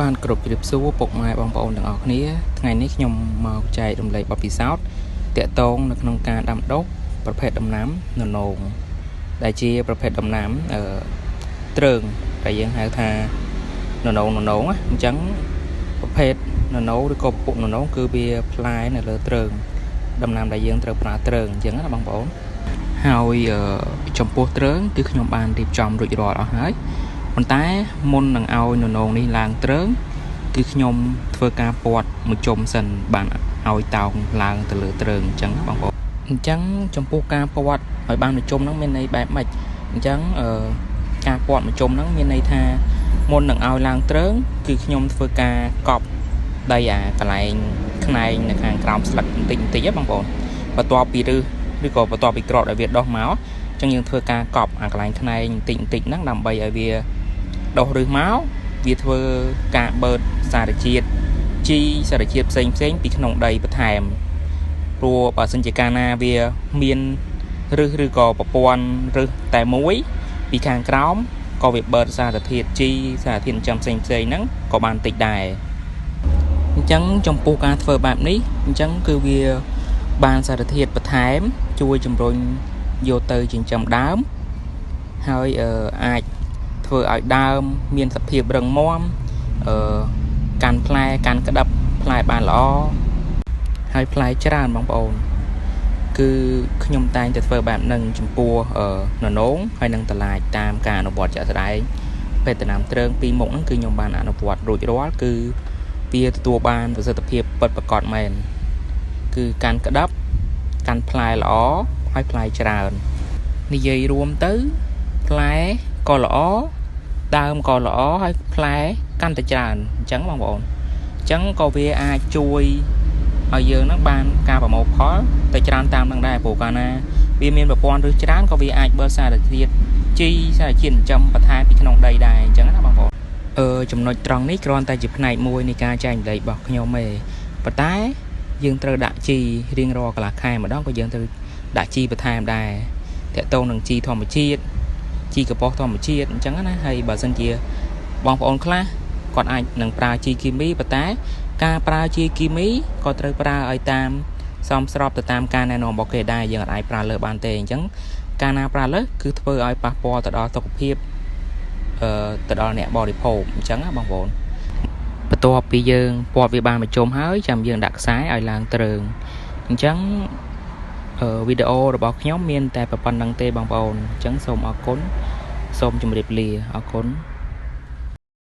បានគ្រប់ជ្រាបសួរពុកម៉ែបងប្អូនទាំងអស់គ្នាថ្ងៃនេះខ្ញុំមកចែករំលែកបទពិសោធន៍តាក់ទងនៅក្នុងការដាំដុះប្រភេទដំណាំននោងដែលជាប្រភេទដំណាំទ្រើងដែលយើងហៅថាននោងអញ្ចឹងប្រភេទននោឬក៏ពពុះននោងគឺវាផ្លែនៅលើទ្រើងដំណាំដែលយើងត្រូវប្រើទ្រើងអញ្ចឹងណាបងប្អូនហើយចំពោះទ្រើងគឺខ្ញុំបានរៀបចំរួចរាល់អស់ហើយប៉ុន្តែមុននឹងឲ្យននោងនេះឡើងទ្រើងគឺខ្ញុំធ្វើការពាត់មួយជុំសិនបានឲ្យតោងឡើងទៅលើទ្រើងអញ្ចឹងបងប្អូនអញ្ចឹងចំពោះការពាត់ឲ្យបានមួយជុំហ្នឹងមានន័យបែបម៉េចអញ្ចឹងការពាត់មួយជុំហ្នឹងមានន័យថាមុននឹងឲ្យឡើងទ្រើងគឺខ្ញុំធ្វើការកប់ដីកន្លែងខ្នែងនៅខាងក្រោមស្លឹកបន្តិចហ៎បងប្អូនបន្ទាប់ពីឬក៏បន្ទាប់ពីក្របដែលវាដុះមកអញ្ចឹងយើងធ្វើការកប់កន្លែងខ្នែងបន្តិចហ្នឹងដើម្បីឲ្យវាដុះឬមកវាធ្វើការបឺតសារជាតិជីសារជាតិផ្សេងពីក្នុងដីបន្ថែមព្រោះបើសិនជាកាលណាវាមានឬក៏ប្រព័ន្ធឬតែមួយពីខាងក្រោមក៏វាបឺតសារធាតុជីសារធាតុចិញ្ចឹមផ្សេងហ្នឹងក៏បានតិចដែរអញ្ចឹងចំពោះការធ្វើបែបនេះអញ្ចឹងគឺវាបានសារធាតុបន្ថែមជួយជំរុញយកទៅចិញ្ចឹមដើមហើយអាចធ្វើឲ្យដើមមានសភាពរឹងមាំកាន់ផ្លែកាន់ក្តាប់ផ្លែបានល្អហើយផ្លែច្រើនបងប្អូនគឺខ្ញុំតែងតែធ្វើបែបហ្នឹងចំពោះននោងហើយនឹងតឡាចតាមការអនុវត្តជាក់ស្ដែងបេតណាំទ្រើងពីរមុខហ្នឹងគឺខ្ញុំបានអនុវត្តរួចរាល់គឺវាទទួលបានប្រសិទ្ធភាពពិតប្រាកដមែនគឺកាន់ក្តាប់កាន់ផ្លែល្អហើយផ្លែច្រើននិយាយរួមទៅផ្លែក៏ល្អដើមក៏ល្អហើយផ្លែកាន់តែច្រើនអញ្ចឹងបងប្អូនអញ្ចឹងក៏វាអាចជួយឲ្យយើងនឹងបានការប្រមូលផលទៅច្រើនតាមនឹងដែរព្រោះកាលណាវាមានប្រព័ន្ធឬច្រើនក៏វាអាចបើសារធាតុជីសារជាតិចិញ្ចឹមបន្ថែមពីក្នុងដីដែរអញ្ចឹងណាបងប្អូនចំណុចត្រង់នេះគ្រាន់តែជាផ្នែកមួយនៃការចែករំលែករបស់ខ្ញុំទេប៉ុន្តែយើងត្រូវដាក់ជីរៀងរាល់កន្លះខែម្ដងក៏យើងត្រូវដាក់ជីបន្ថែមដែរតាក់ទងនឹងជីធម្មជាតិជីកប៉ុសធម្មជាតិអញ្ចឹងណាហើយបើសិនជាបងប្អូនខ្លះគាត់អាចនឹងប្រើជីគីមីប៉ុន្តែការប្រើជីគីមីក៏ត្រូវប្រើឲ្យតាមសមស្របទៅតាមការណែនាំរបស់គេដែរយើងអាចប្រើលើសបានទេអញ្ចឹងការណាប្រើលើសគឺធ្វើឲ្យប៉ះពាល់ទៅដល់សុខភាពទៅដល់អ្នកបរិភោគអញ្ចឹងណាបងប្អូនបន្ទាប់ពីយើងពាត់វាបានមួយជុំហើយចាំយើងដាក់ខ្សែឲ្យឡើងទ្រើងអញ្ចឹងវីដេអូរបស់ខ្ញុំមានតែប៉ុណ្្នឹងទេបងប្អូនអញ្ចឹងសូមអរគុណសូមជម្រាបលាអរគុណ